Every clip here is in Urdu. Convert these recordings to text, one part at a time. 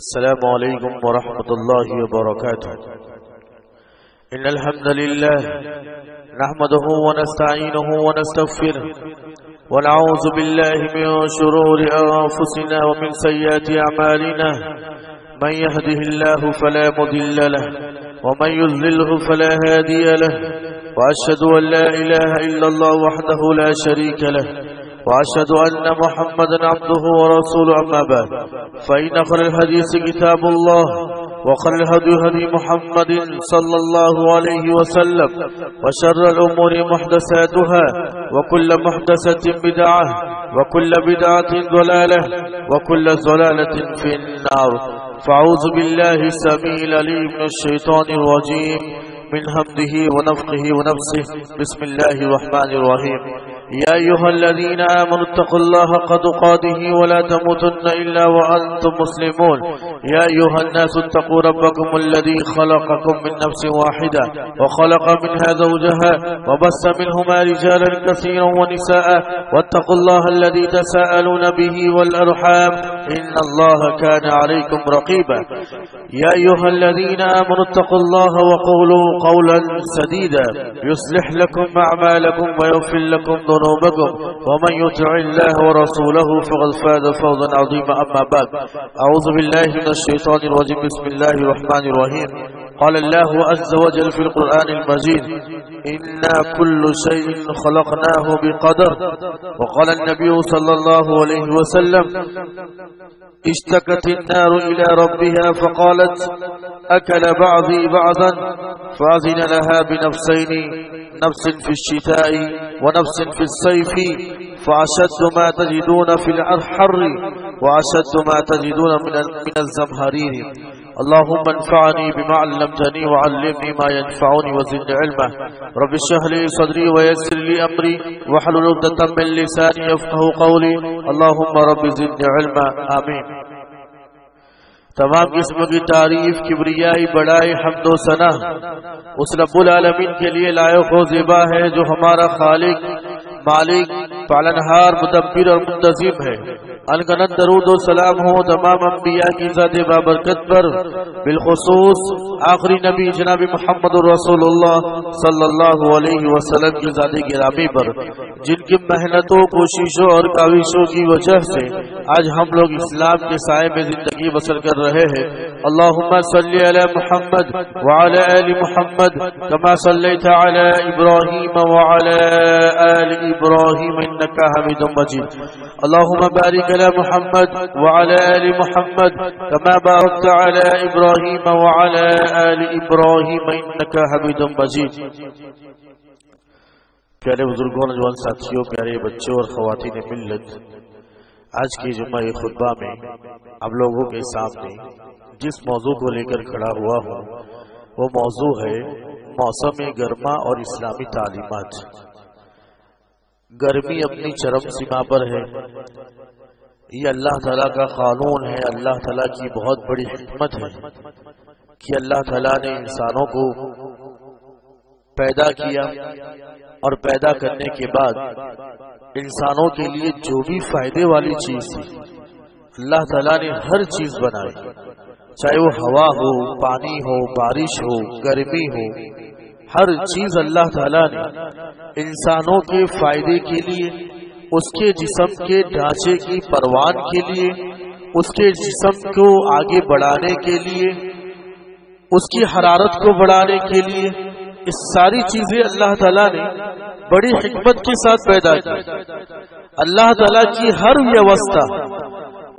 السلام عليكم ورحمة الله وبركاته. إن الحمد لله نحمده ونستعينه ونستغفره ونعوذ بالله من شرور أنفسنا ومن سيئات أعمالنا. من يهده الله فلا مضل له ومن يضلله فلا هادي له، وأشهد أن لا إله إلا الله وحده لا شريك له، وأشهد أن محمدا عبده ورسوله. أما بعد، فإن خير الحديث كتاب الله، وخير الهدي هدي محمد صلى الله عليه وسلم، وشر الأمور محدثاتها، وكل محدثة بدعة، وكل بدعة ضلالة، وكل ضلالة في النار. فأعوذ بالله السميع العليم من الشيطان الرجيم من همزه ونفخه ونفسه. بسم الله الرحمن الرحيم. يا أيها الذين آمنوا اتقوا الله حق تقاته ولا تموتن إلا وأنتم مسلمون. يا أيها الناس اتقوا ربكم الذي خلقكم من نفس واحدة وخلق منها زوجها وبث منهما رجالا كثيرا ونساء، واتقوا الله الذي تساءلون به والأرحام إن الله كان عليكم رقيبا. يا أيها الذين آمنوا اتقوا الله وقولوا قولا سديدا يصلح لكم أعمالكم ويغفر لكم ذنوبكم، ومن يطع الله ورسوله فقد فاز فوزا عظيما. أما بعد، أعوذ بالله من الشيطان الرجيم. بسم الله الرحمن الرحيم. قال الله عز وجل في القرآن المجيد: إنا كل شيء خلقناه بقدر. وقال النبي صلى الله عليه وسلم: اشتكت النار إلى ربها فقالت: أكل بعضي بعضا، فأذن لها بنفسين، نفس في الشتاء ونفس في الصيف، فأشد ما تجدون في الحر وأشد ما تجدون من الزمهرير. اللهم انفعني بما علمتني وعلمني ما ينفعني وزدني علما. رب اشرح لي صدري ويسر لي أمري واحلل عقدة من لساني يفقهوا قولي. اللهم رب زدني علما. آمين. تمام قسم کی تعریف، کبریائی، بڑائی، حمد و ثنا اس رب العالمین کے لیے لائق و زیبا ہے جو ہمارا خالق، مالک، پالنہار، مدبر اور منتظم ہے. انگنت درود و سلام ہو تمام انبیاء کی ذات بابرکت پر، بالخصوص آخری نبی جناب محمد رسول اللہ صلی اللہ علیہ وسلم کی ذات گرامی پر، جن کی محنتوں، کوششوں اور کاوشوں کی وجہ سے آج ہم لوگ اسلام کے سائے میں زندگی بسر کر رہے ہیں. اللہم صلی علی محمد وعلی آل محمد کما صلیت علی ابراہیم وعلی آل ابراہیم انکا حمید مجید. اللہم بارک علی محمد وعلی آل محمد کما بارکت علی ابراہیم وعلی آل ابراہیم انکا حمید مجید. پیارے بزرگوں، نوجوان ساتھیوں، پیارے بچوں اور خواتین ملت، آج کی جمعہ خطبہ میں آپ لوگوں کے سامنے جس موضوع کو لے کر کھڑا ہوا ہوں وہ موضوع ہے موسم گرما اور اسلامی تعلیمات. گرمی اپنی چرم سیما پر ہے. یہ اللہ تعالیٰ کا قانون ہے، اللہ تعالیٰ کی بہت بڑی حکمت ہے کہ اللہ تعالیٰ نے انسانوں کو پیدا کیا اور پیدا کرنے کے بعد انسانوں کے لیے جو بھی فائدے والی چیز تھی اللہ تعالیٰ نے ہر چیز بنائی، چاہے وہ ہوا ہو، پانی ہو، بارش ہو، گرمی ہو، ہر چیز اللہ تعالیٰ نے انسانوں کے فائدے کے لیے، اس کے جسم کے ڈھانچے کی پروان کے لیے، اس کے جسم کو آگے بڑھانے کے لیے، اس کی حرارت کو بڑھانے کے لیے، اس ساری چیزیں اللہ تعالیٰ نے بڑی حکمت کے ساتھ پیدا کی. اللہ تعالیٰ کی ہر ویوستھا،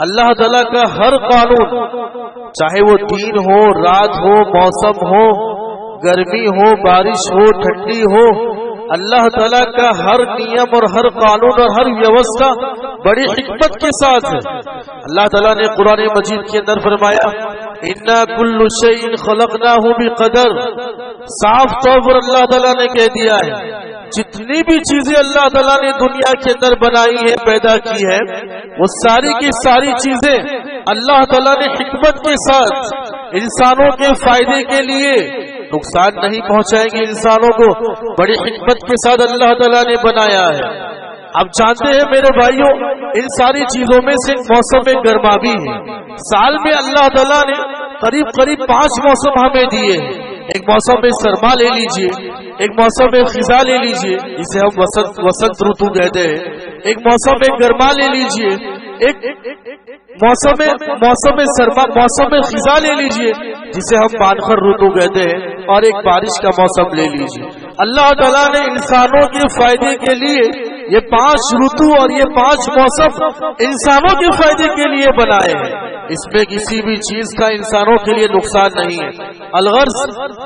اللہ تعالیٰ کا ہر قانون، چاہے وہ دن ہو، رات ہو، موسم ہو، گرمی ہو، بارش ہو، ٹھنڈی ہو، اللہ تعالیٰ کا ہر نیم اور ہر قانون اور ہر ویوستھا بڑی حکمت کے ساتھ ہے. اللہ تعالیٰ نے قرآن مجید کے اندر فرمایا: اِنَّا كُلُّ شَيْءٍ خَلَقْنَاهُ بِقَدَرٍ. صاف طور پر اللہ تعالیٰ نے کہہ دیا ہے جتنی بھی چیزیں اللہ تعالیٰ نے دنیا کے اندر بنائی ہے، پیدا کی ہے، وہ ساری کی ساری چیزیں اللہ تعالیٰ نے حکمت کے ساتھ انسانوں کے فائدے کے لیے، نقصان نہیں پہنچائیں گے انسانوں کو، بڑی حکمت کے ساتھ اللہ تعالیٰ نے بنایا ہے. آپ جانتے ہیں میرے بھائیوں، ان ساری چیزوں میں سے موسم گرما بھی ہے۔ سال میں اللہ تعالیٰ نے قریب قریب 5 موسم ہمیں دیے ہیں۔ ایک موسم سرما لے لیجئے، ایک موسم خزاں لے لیجئے جسے ہم وسنت رتو کہتے ہیں، ایک موسم گرما لے لیجئے، ایک موسم سرما موسم خزاں لے لیجئے جسے ہم مانخر رتو کہتے ہیں، اور ایک بارش کا موسم لے لیجئے۔ اللہ تعالیٰ نے انسانوں کے فائدے کے لیے یہ 5 رتو اور یہ 5 موسم انسانوں کے فائدے کے لیے بنائے ہیں۔ اس میں کسی بھی چیز کا انسانوں کے لیے نقصان نہیں ہے۔ الغرض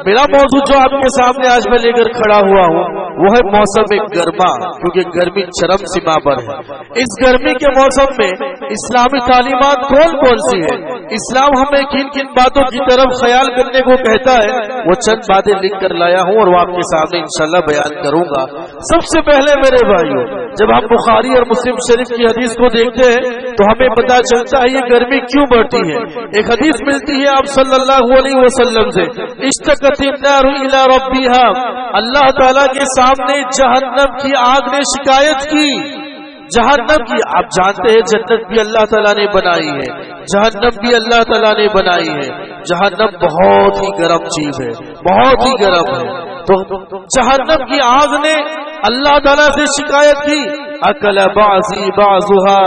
میرا موضوع جو آپ کے سامنے آج میں لے کر کھڑا ہوا ہوں وہ ہے موسم گرما، کیونکہ گرمی چرم سیما پر ہے۔ اس گرمی کے موسم میں اسلامی تعلیمات کون کون سی ہے، اسلام ہمیں کن کن باتوں کی طرف خیال کرنے کو کہتا ہے، وہ چند باتیں لکھ کر لایا ہوں اور وہ آپ کے سامنے انشاءاللہ بیان کروں گا۔ سب سے پہلے میرے بھائیوں، جب ہم بخاری اور مسلم شریف کی حدیث کو دیکھتے ہیں تو ہمیں پتا چلتا ہے یہ گرمی کیوں بڑھتی ہے۔ ایک حدیث ملتی ہے آپ صلی اللہ علیہ وسلم سے، اشتکت النار الی ربھا، اللہ تعالیٰ کے سامنے جہنم کی آگ نے شکایت کی۔ جہنم کی، آپ جانتے ہیں جنت بھی اللہ تعالیٰ نے بنائی ہے، جہنم بھی اللہ تعالیٰ نے بنائی ہے۔ جہنم بہت ہی گرم چیز ہے، بہت ہی گرم ہے۔ تو جہنم کی آگ نے اللہ تعالیٰ سے شکایت کی، اکل بعضی بعضھا،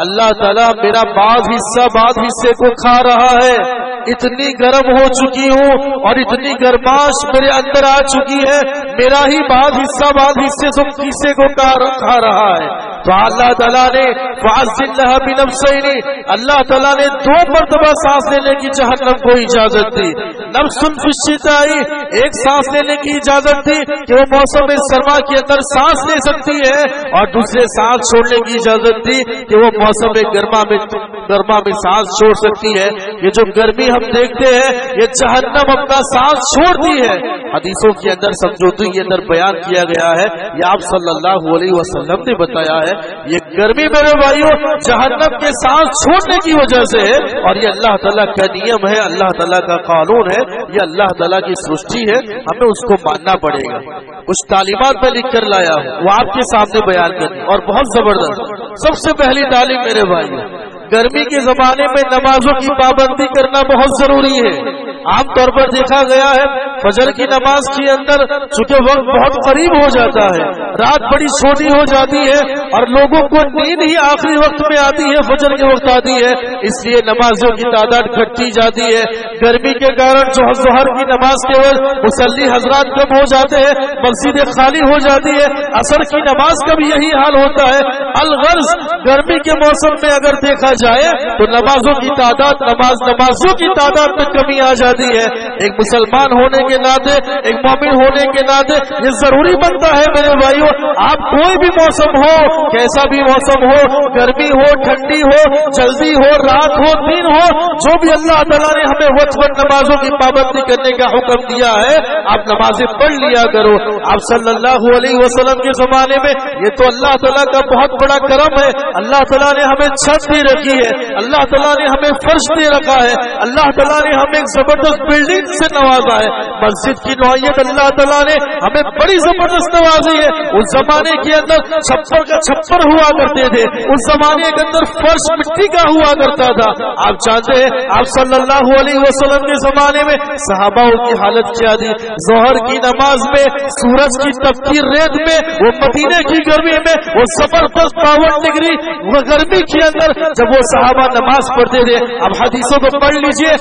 اللہ تعالیٰ میرا بعض حصہ بعض حصے کو کھا رہا ہے، اتنی گرم ہو چکی ہوں اور اتنی گرماش میرے اندر آ چکی ہے، میرا ہی بعض حصہ بعض حصے کو کھا رہا ہے۔ تو اللہ تعالیٰ نے فَعَزِّلْ لَهَا بِنَفْسَيْنِ، اللہ تعالیٰ نے 2 مرتبہ سانس لینے کی جہنم کو اجازت دی۔ نفس فی الشتاء، ایک سانس لینے کی اجازت دی کہ وہ موسم سرما کے اندر سانس لے سکتی ہے، اور دوسرے سانس چھوڑنے کی اجازت دی کہ وہ موسم گرما میں سانس چھوڑ سکتی ہے۔ یہ جو گرمی ہم دیکھتے ہیں یہ جہنم اپنا سانس چھوڑتی ہے۔ حدیثوں کے اندر سمجھوتی کے اندر بیان کیا گیا ہے، یہ آپ صلی اللہ علیہ وسلم نے بتایا ہے، یہ گرمی میرے بھائیوں جہنم کے سانس چھوڑنے کی وجہ سے ہے، اور یہ اللہ تعالیٰ کا نیم ہے، اللہ تعالیٰ کا قانون ہے، یہ اللہ تعالیٰ کی سرشٹی ہے، ہمیں اس کو ماننا پڑے گا۔ کچھ تعلیمات میں لکھ کر لایا ہوں، وہ آپ کے سامنے بیان کرنی، اور بہت زبردست۔ سب سے پہلی تعلیم میرے بھائیوں، گرمی کے زمانے میں نمازوں کی پابندی کرنا بہت ضروری ہے۔ عام طور پر دیکھا گیا ہے فجر کی نماز کے اندر چونکہ وقت بہت قریب ہو جاتا ہے، رات بڑی چھوٹی ہو جاتی ہے اور لوگوں کو نیند ہی آخری وقت میں آتی ہے، فجر کے وقت آتی ہے، اس لیے نمازوں کی تعداد گھٹتی جاتی ہے۔ گرمی کے کارن جو ظہر کی نماز کے وقت مصلی حضرات کم ہو جاتے ہیں، مسجدیں خالی ہو جاتی ہے، عصر کی نماز کا بھی یہی حال ہوتا ہے۔ الغرض گرمی کے موسم میں اگر دیکھا جائے تو نمازوں کی تعداد نمازوں کی تعداد میں کمی آ جاتی ہے۔ ایک مسلمان ہونے کے ناطے، ایک مومن ہونے کے ناطے یہ ضروری بنتا ہے میرے بھائیوں، آپ کوئی بھی موسم ہو، کیسا بھی موسم ہو، گرمی ہو، ٹھنڈی ہو، جلدی ہو، رات ہو، دن ہو، جو بھی اللہ تعالیٰ نے ہمیں وقت پر نمازوں کی پابندی کرنے کا حکم دیا ہے، آپ نمازیں پڑھ لیا کرو۔ آپ صلی اللہ علیہ وسلم کے زمانے میں یہ تو اللہ تعالیٰ کا بہت بڑا کرم ہے، اللہ تعالیٰ نے ہمیں چھت دے رکھی ہے، اللہ تعالیٰ نے ہمیں فرش دے رکھا ہے، اللہ تعالیٰ نے ہمیں ایک زبردست بلڈنگ سے نوازا ہے۔ مسجد کی نوعیت اللہ تعالیٰ نے ہمیں بڑی زبردست نوازی ہے۔ اس زمانے کے اندر چھپر کا چھپر ہوا کرتے تھے، اس زمانے کے اندر فرش مٹی کا ہوا کرتا تھا۔ آپ جانتے ہیں آپ صلی اللہ علیہ وسلم کے زمانے میں صحابہ کی حالت کیا تھی، ظہر کی نماز میں سورج کی تپتی ریت میں، وہ مدینے کی گرمی میں، وہ زبردست 52 ڈگری وہ گرمی کے اندر جب وہ صحابہ نماز پڑھتے تھے، اب حدیثوں کو پڑھ لیجئے،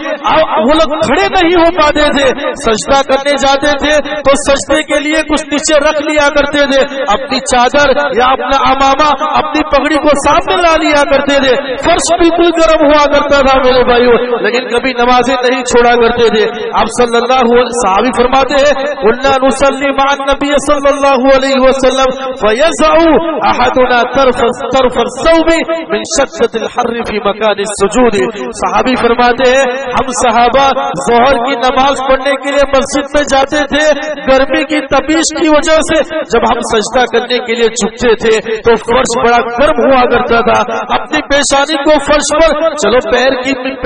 وہ لوگ کھڑے نہیں ہو پاتے تھے، سجدہ کرنے جاتے تھے تو سجدے کے لیے کچھ نیچے رکھ لیا کرتے تھے، اپنی چادر یا اپنا امامہ اپنی پگڑی کو سامنے لا لیا کرتے تھے، فرش بالکل گرم ہوا کرتا تھا میرے بھائیوں، لیکن کبھی نمازیں نہیں چھوڑا کرتے تھے۔ آپ صلی اللہ علیہ صحابی فرماتے ہیں قلنا نصلی مع النبی صلی اللہ علیہ وسلم فیضع احدنا طرف الثوب من شدۃ الحر فی مکان السجود۔ صحابی فرماتے ہیں ہم صحابہ ظہر کی نماز پڑھنے کے لیے مسجد میں جاتے تھے، گرمی کی تپیش کی وجہ سے جب ہم سجدہ کرنے کے لیے جھکتے تھے تو فرش بڑا گرم ہوا کرتا تھا، اپنی پیشانی کو فرش پر چلو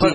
3,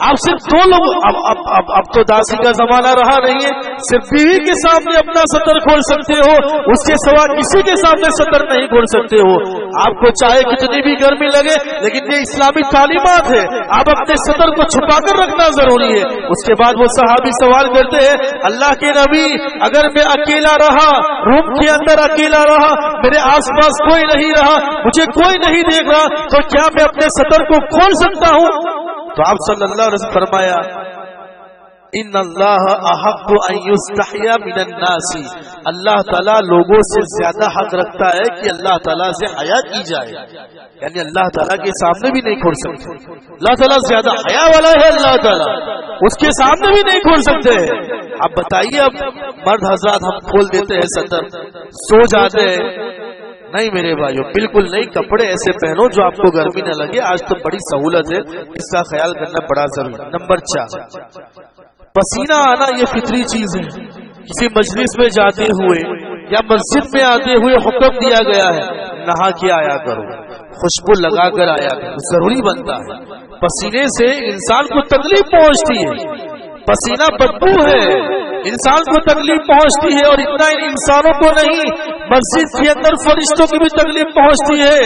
آپ صرف دو لوگ، اب تو داسی کا زمانہ رہا نہیں ہے، صرف بیوی کے سامنے اپنا سطر کھول سکتے ہو، اس کے سوا کسی کے سامنے سطر نہیں کھول سکتے ہو. آپ کو چاہے کتنی بھی گرمی لگے، لیکن یہ اسلامی تعلیمات ہے، آپ اپنے سطر کو چھپا کر رکھنا ضروری ہے. اس کے بعد وہ صحابی سوال کرتے ہیں، اللہ کے نبی اگر میں اکیلا رہا، روم کے اندر اکیلا رہا، میرے آس پاس کوئی نہیں رہا، مجھے کوئی نہیں دیکھ رہا، تو کیا میں اپنے سطر کو کھول سکتا ہوں؟ تو آپ صلی اللہ علیہ وسلم فرمایا، ان اللہ احق ان یستحیا من الناس، اللہ تعالیٰ لوگوں سے زیادہ حق رکھتا ہے کہ اللہ تعالیٰ سے حیا کی جائے. یعنی اللہ تعالیٰ کے سامنے بھی نہیں کھول سکتے، اللہ تعالیٰ زیادہ حیا والا ہے، اللہ تعالیٰ اس کے سامنے بھی نہیں کھول سکتے. اب بتائیے، اب مرد حضرات ہم کھول دیتے ہیں سطر، سو جاتے ہیں. نہیں میرے بھائیو، بالکل نہیں. کپڑے ایسے پہنو جو آپ کو گرمی نہ لگے. آج تو بڑی سہولت ہے، اس کا خیال کرنا بڑا ضروری. نمبر 4، پسینہ آنا یہ فطری چیز ہے. کسی مجلس میں جاتے ہوئے یا مسجد میں آتے ہوئے حکم دیا گیا ہے نہا کے آیا کرو، خوشبو لگا کر آیا کرو، ضروری بنتا ہے. پسینے سے انسان کو تکلیف پہنچتی ہے، پسینہ بدبو ہے، انسان کو تکلیف پہنچتی ہے. اور اتنا انسانوں کو نہیں، مسجد کے اندر فرشتوں کی بھی تکلیف پہنچتی ہے.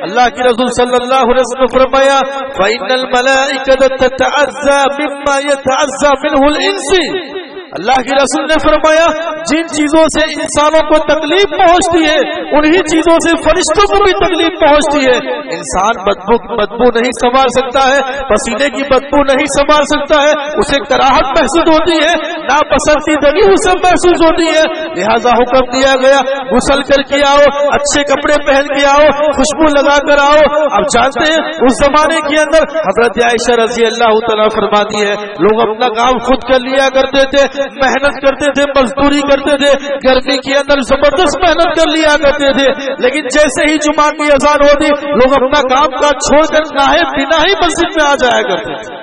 اللہ کے رسول صلی اللہ علیہ وسلم نے فرمایا، فَإِنَّ الْمَلَائِكَةَ تَتَعَزَّى مِمَّا يَتَعَزَّى مِنْهُ الْإِنسِ. اللہ کے رسول نے فرمایا، جن چیزوں سے انسانوں کو تکلیف پہنچتی ہے انہی چیزوں سے فرشتوں کو بھی تکلیف پہنچتی ہے. انسان بدبو نہیں سنبھال سکتا ہے، پسینے کی بدبو نہیں سنبھال سکتا ہے، اسے کراہٹ محسوس ہوتی ہے، ناپسندیدگی اسے محسوس ہوتی ہے. لہذا حکم دیا گیا، غسل کر کے آؤ، اچھے کپڑے پہن کے آؤ، خوشبو لگا کر آؤ. اب جانتے ہیں اس زمانے کے اندر حضرت عائشہ رضی اللہ تعالیٰ فرماتی ہے، لوگ اپنا کام خود کر لیا کرتے تھے، محنت کرتے تھے، مزدوری کرتے تھے، گرمی کے اندر زبردست محنت کر لیا کرتے تھے. لیکن جیسے ہی جمعہ کی اذان ہوتی، لوگ اپنا کام کاج چھوڑ کر نہائے بنا ہی مسجد میں آ جایا کرتے تھے.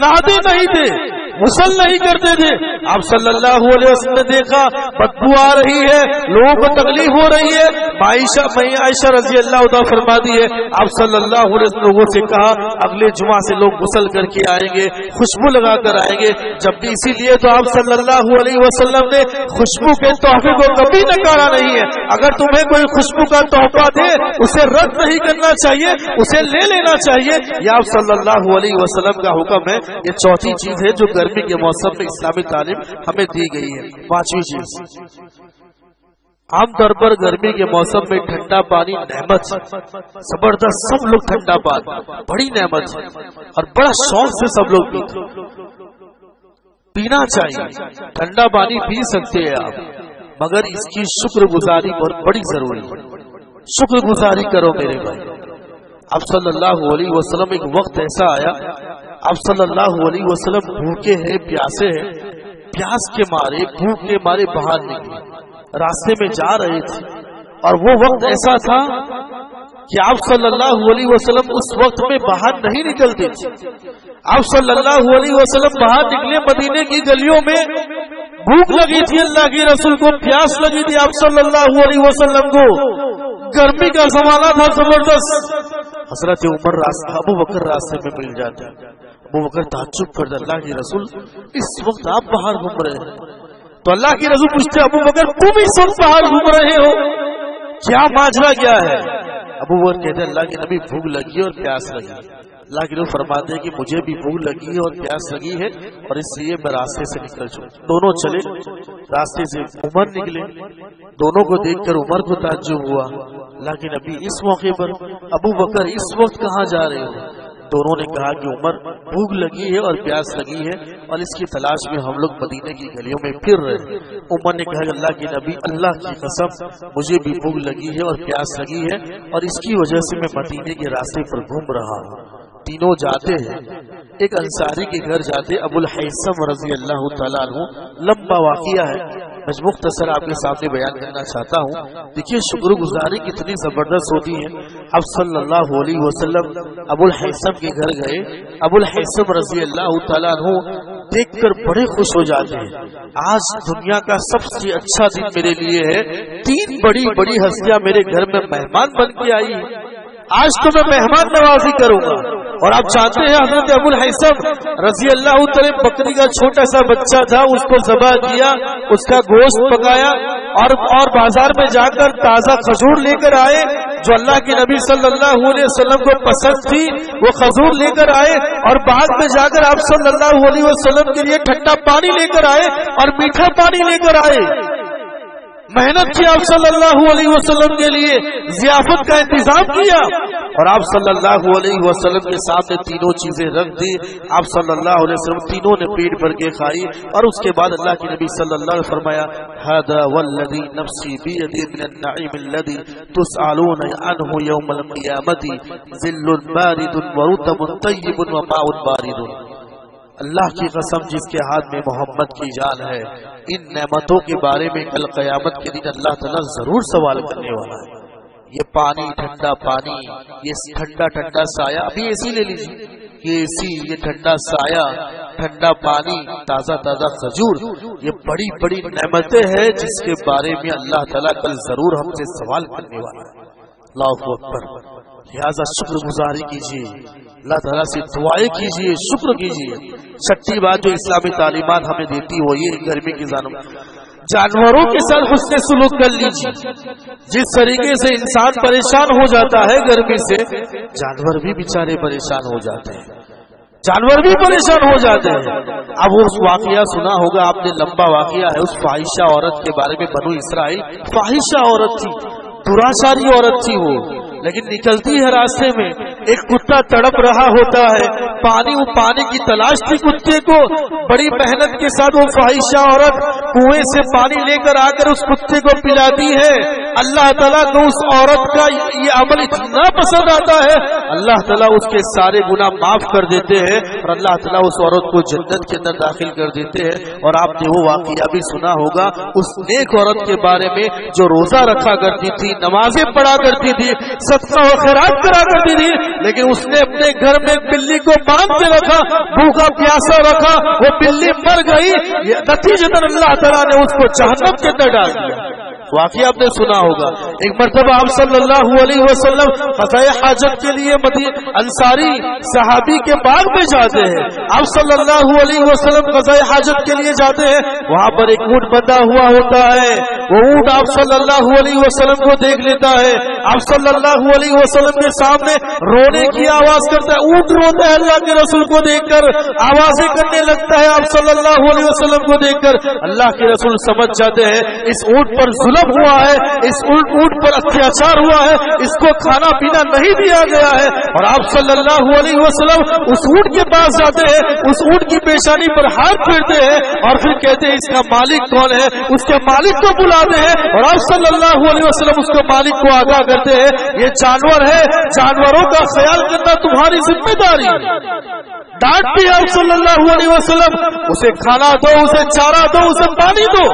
نہاتے نہیں تھے، غسل نہیں کرتے تھے. آپ صلی اللہ علیہ وسلم نے دیکھا بدبو آ رہی ہے، لوگوں کو تکلیف ہو رہی ہے. عائشہ رضی اللہ تعالیٰ فرماتی ہے، آپ صلی اللہ علیہ وسلم لوگوں سے کہا اگلے جمعہ سے لوگ غسل کر کے آئیں گے، خوشبو لگا کر آئیں گے. جب بھی اسی لیے تو آپ صلی اللہ علیہ وسلم نے خوشبو کے تحفے کو کبھی نکارا نہیں ہے. اگر تمہیں کوئی خوشبو کا تحفہ دے اسے رد نہیں کرنا چاہیے، اسے لے لینا چاہیے. یہ آپ صلی اللہ علیہ وسلم کا حکم ہے. یہ چوتھی چیز ہے جو گرمی کے موسم میں اسلامی تعلیم ہمیں دی گئی ہے. پانچویں چیز، عام طور پر گرمی کے موسم میں ٹھنڈا پانی نعمت ہے، زبردست. سب لوگ ٹھنڈا پانی بڑی نعمت ہے اور بڑا شوق سے سب لوگ پینا چاہیے. ٹھنڈا پانی پی سکتے ہیں آپ، مگر اس کی شکر گزاری بہت بڑی ضروری ہے. شکر گزاری کرو میرے بھائی. آپ صلی اللہ علیہ وسلم ایک وقت ایسا آیا، آپ صلی اللہ علیہ وسلم بھوکے ہیں، پیاسے ہیں، پیاس کے مارے، بھوک کے مارے باہر نکلے، راستے میں جا رہے تھے. اور وہ وقت ایسا تھا کہ آپ صلی اللہ علیہ وسلم اس وقت میں باہر نہیں نکلتے تھے. آپ صلی اللہ علیہ وسلم باہر نکلے، مدینے کی گلیوں میں بھوک لگی تھی، اللہ کے رسول کو پیاس لگی تھی، آپ صلی اللہ علیہ وسلم کو گرمی کا زمانہ تھا زبردست. حضرت عمر ابو بکر راستے میں مل جاتے ہیں. ابو بکر تعجب کرتے، اللہ کے رسول اس وقت آپ باہر گھوم رہے ہیں. تو اللہ کے رسول پوچھتے، ابو بکر تم اس وقت باہر گھوم رہے ہو، کیا ماجرا کیا ہے؟ ابو بکر کہتے ہیں، اللہ کے نبی بھوک لگی اور پیاس لگی. اللہ کے رسول فرماتے ہیں کہ مجھے بھی بھوک لگی ہے اور پیاس لگی ہے، اور اس لیے میں راستے سے نکل چکا. دونوں چلے، راستے سے عمر نکلے. دونوں کو دیکھ کر عمر کو تعجب ہوا، اللہ کے نبی اس موقع پر، ابو بکر اس وقت کہاں جا رہے ہو؟ دونوں نے کہا کہ عمر بھوک لگی ہے اور پیاس لگی ہے اور اس کی تلاش میں ہم لوگ مدینے کی گلیوں میں پھر رہے ہیں. عمر نے کہا کہ اللہ کے نبی، اللہ کی قسم مجھے بھی بھوک لگی ہے اور پیاس لگی ہے اور اس کی وجہ سے میں مدینے کے راستے پر گھوم رہا ہوں. تینوں جاتے ہیں، ایک انصاری کے گھر جاتے، ابو الحیثم رضی اللہ تعالیٰ عنہ. لمبا واقعہ ہے، میں مختصر آپ کے سامنے بیان کرنا چاہتا ہوں. دیکھیے شکر گزاری کتنی زبردست ہوتی ہے. اب صلی اللہ علیہ وسلم ابو الحیثم کے گھر گئے. ابو الحیثم رضی اللہ تعالیٰ عنہ دیکھ کر بڑے خوش ہو جاتے ہیں. آج دنیا کا سب سے اچھا دن میرے لیے ہے، 3 بڑی بڑی ہستیاں میرے گھر میں مہمان بن کے آئی ہیں، آج تو میں مہمان نوازی کروں گا. اور آپ جانتے ہیں حضرت ابو الہیثم رضی اللہ تعالی بکری کا چھوٹا سا بچہ تھا، اس کو ذبح کیا، اس کا گوشت پکایا اور بازار میں جا کر تازہ کھجور لے کر آئے جو اللہ کے نبی صلی اللہ علیہ وسلم کو پسند تھی، وہ کھجور لے کر آئے، اور بعد میں جا کر آپ صلی اللہ علیہ وسلم کے لیے ٹھنڈا پانی لے کر آئے اور میٹھا پانی لے کر آئے۔ محنت کی آپ صلی اللہ علیہ وسلم کے لیے، ضیافت کا انتظام کیا، اور آپ صلی اللہ علیہ وسلم کے سامنے تینوں چیزیں رکھ دی۔ آپ صلی اللہ علیہ وسلم تینوں نے پیٹ بھر کے کھائی، اور اس کے بعد اللہ کے نبی صلی اللہ علیہ وسلم فرمایا هذا والذی نفسی بیدی من النعیم الذی تسألون عنہ یوم القیامة ظل بارد ورطب طیب وماء بارد۔ اللہ کی قسم جس کے ہاتھ میں محمد کی جان ہے، ان نعمتوں کے بارے میں کل قیامت کے دن اللہ تعالیٰ ضرور سوال کرنے والا ہے۔ یہ پانی، ٹھنڈا پانی، یہ ٹھنڈا ٹھنڈا سایہ، ابھی اسی لے لیجیے، یہ اسی، یہ ٹھنڈا سایہ، ٹھنڈا پانی، تازہ تازہ کھجور، یہ بڑی بڑی نعمتیں ہیں جس کے بارے میں اللہ تعالیٰ کل ضرور ہم سے سوال کرنے والا ہے۔ اللہ اکبر۔ لہذا شکر گزاری کیجیے، اللہ تعالیٰ سے دعائیں کیجیے، شکر کیجیے۔ چھٹی بات جو اسلامی تعلیمات ہمیں دیتی وہ یہ گرمی کی جانوروں کے ساتھ حسن سلوک کر لیجیے۔ جس طریقے سے انسان پریشان ہو جاتا ہے گرمی سے، جانور بھی بیچارے پریشان ہو جاتے ہیں، جانور بھی پریشان ہو جاتے ہیں۔ اب اس واقعہ سنا ہوگا آپ نے، لمبا واقعہ ہے، اس فاحشہ عورت کے بارے میں۔ بنو اسرائیل فاحشہ عورت تھی، دراچاری عورت تھی وہ، لیکن نکلتی ہے راستے میں، ایک کتا تڑپ رہا ہوتا ہے، پانی کی تلاش تھی کتے کو، بڑی محنت کے ساتھ وہ فاحشہ عورت کنویں سے پانی لے کر آ کر اس کتے کو پلاتی ہے۔ اللہ تعالیٰ کو اس عورت کا یہ عمل اتنا پسند آتا ہے، اللہ تعالیٰ اس کے سارے گناہ معاف کر دیتے ہیں، اور اللہ تعالیٰ اس عورت کو جنت کے اندر داخل کر دیتے ہیں۔ اور آپ نے وہ واقعہ بھی سنا ہوگا اس نیک عورت کے بارے میں جو روزہ رکھا کرتی تھی، نمازیں پڑھا کرتی تھی، صدقہ و خیرات کرا کرتی تھی، لیکن اس نے اپنے گھر میں بلی کو باندھ کے رکھا، بھوکا پیاسا رکھا، وہ بلی مر گئی، نتیجتاً اللہ تعالیٰ نے اس کو جہنم کے اندر ڈال دیا۔ واقعہ آپ نے سنا ہوگا، ایک مرتبہ آپ صلی اللہ علیہ وسلم قضاء حاجت کے لیے انصاری صحابی کے باغ میں جاتے ہیں۔ آپ صلی اللہ علیہ وسلم قضاء حاجت کے لیے جاتے ہیں، وہاں پر ایک اونٹ بندھا ہوا ہوتا ہے، وہ اونٹ آپ صلی اللہ علیہ وسلم کو دیکھ لیتا ہے، آپ صلی اللہ علیہ وسلم کے سامنے رونے کی آواز کرتا ہے، اونٹ روتا ہے اللہ کے رسول کو دیکھ کر، آوازیں کرنے لگتا ہے آپ صلی اللہ علیہ وسلم کو دیکھ کر۔ اللہ کے رسول سمجھ جاتے ہیں اس اونٹ پر ظلم ہوا ہے، اس اونٹ پر اتیاچار ہوا ہے، اس کو کھانا پینا نہیں دیا گیا ہے، اور آپ صلی اللہ علیہ وسلم اس اونٹ کے پاس جاتے ہیں، اس اونٹ کی پیشانی پر ہاتھ پھیرتے ہیں، اور پھر کہتے ہیں اس کا مالک کون ہے، اس کے مالک کو بلاتے ہیں، اور آپ صلی اللہ علیہ وسلم اس کے مالک کو آگاہ کرتے ہیں یہ جانور ہے، جانوروں کا خیال کرنا تمہاری ذمہ داری ہے۔ ڈانٹتے ہیں آپ صلی اللہ علیہ وسلم، اسے کھانا دو، اسے چارہ دو، اسے پانی دو۔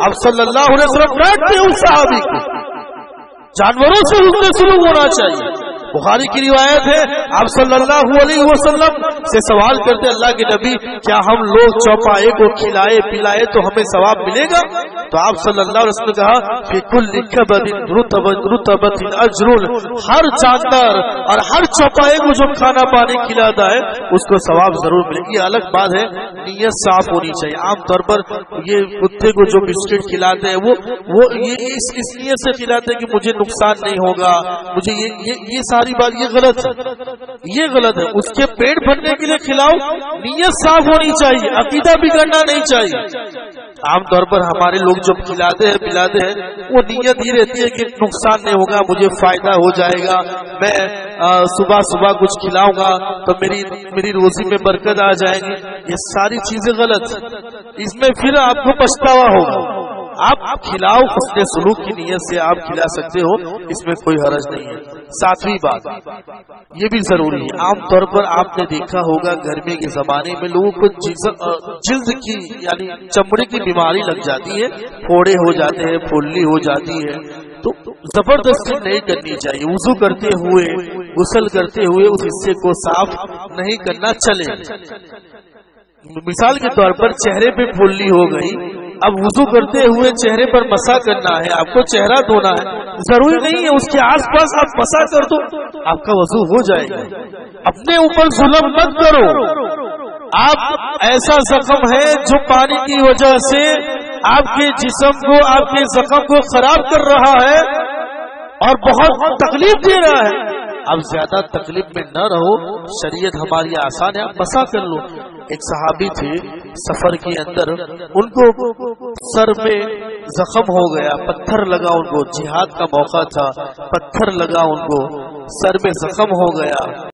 آپ صلی اللہ علیہ وسلم ڈانٹتے ہیں اس صحابی کو، جانوروں سے حسن سلوک ہونا چاہیے۔ بخاری کی روایت ہے، آپ صلی اللہ علیہ وسلم سے سوال کرتے اللہ کے نبی کیا ہم لوگ چوپائے کو کھلائے پلائے تو ہمیں ثواب ملے گا؟ تو آپ صلی اللہ علیہ وسلم نے کہا فی کل کبد رطبۃ اجر، ہر جاندار اور ہر چوپائے کو جو کھانا پانی کھلاتا ہے اس کو ثواب ضرور ملے گی۔ الگ بات ہے نیت صاف ہونی چاہیے۔ عام طور پر یہ کتے کو جو بسکٹ کھلاتے ہیں وہ یہ اس نیت سے کھلاتے ہیں کہ مجھے نقصان نہیں ہوگا، مجھے یہ ساری بات یہ غلط ہے، یہ غلط ہے۔ اس کے پیٹ بھرنے کے لیے کھلاؤ، نیت صاف ہونی چاہیے، عقیدہ بگڑنا نہیں چاہیے۔ عام طور پر ہمارے لوگ جب کھلاتے ہیں پلاتے ہیں وہ نیت یہ رہتی ہے کہ نقصان نہیں ہوگا، مجھے فائدہ ہو جائے گا، میں صبح صبح کچھ کھلاؤں گا تو میری روزی میں برکت آ جائے گی۔ یہ ساری چیزیں غلط، اس میں پھر آپ کو پچھتاوا ہوگا۔ آپ کھلاؤ، حسن سلوک کی نیت سے آپ کھلا سکتے ہو، اس میں کوئی حرج نہیں ہے۔ ساتویں بات یہ بھی ضروری ہے، عام طور پر آپ نے دیکھا ہوگا گرمی کے زمانے میں لوگوں کو جلد کی یعنی چمڑی کی بیماری لگ جاتی ہے، پھوڑے ہو جاتے ہیں، پھوللی ہو جاتی ہے، تو زبردستی نہیں کرنی چاہیے۔ وضو کرتے ہوئے، غسل کرتے ہوئے اس حصے کو صاف نہیں کرنا چلے۔ مثال کے طور پر چہرے پہ پھوللی ہو گئی، اب وضو کرتے ہوئے چہرے پر مسح کرنا ہے، آپ کو چہرہ دھونا ہے ضروری نہیں ہے اس کے آس پاس آپ مسا کر دو، آپ کا وضو ہو جائے گا۔ اپنے اوپر ظلم مت کرو۔ آپ ایسا زخم ہے جو پانی کی وجہ سے آپ کے جسم کو، آپ کے زخم کو خراب کر رہا ہے اور بہت تکلیف دے رہا ہے، اب زیادہ تکلیف میں نہ رہو، شریعت ہماری آسان ہے، آپ مسا کر لو۔ ایک صحابی تھے سفر کے اندر، ان کو سر میں زخم ہو گیا، پتھر لگا ان کو، جہاد کا موقع تھا، پتھر لگا ان کو، سر میں زخم ہو گیا۔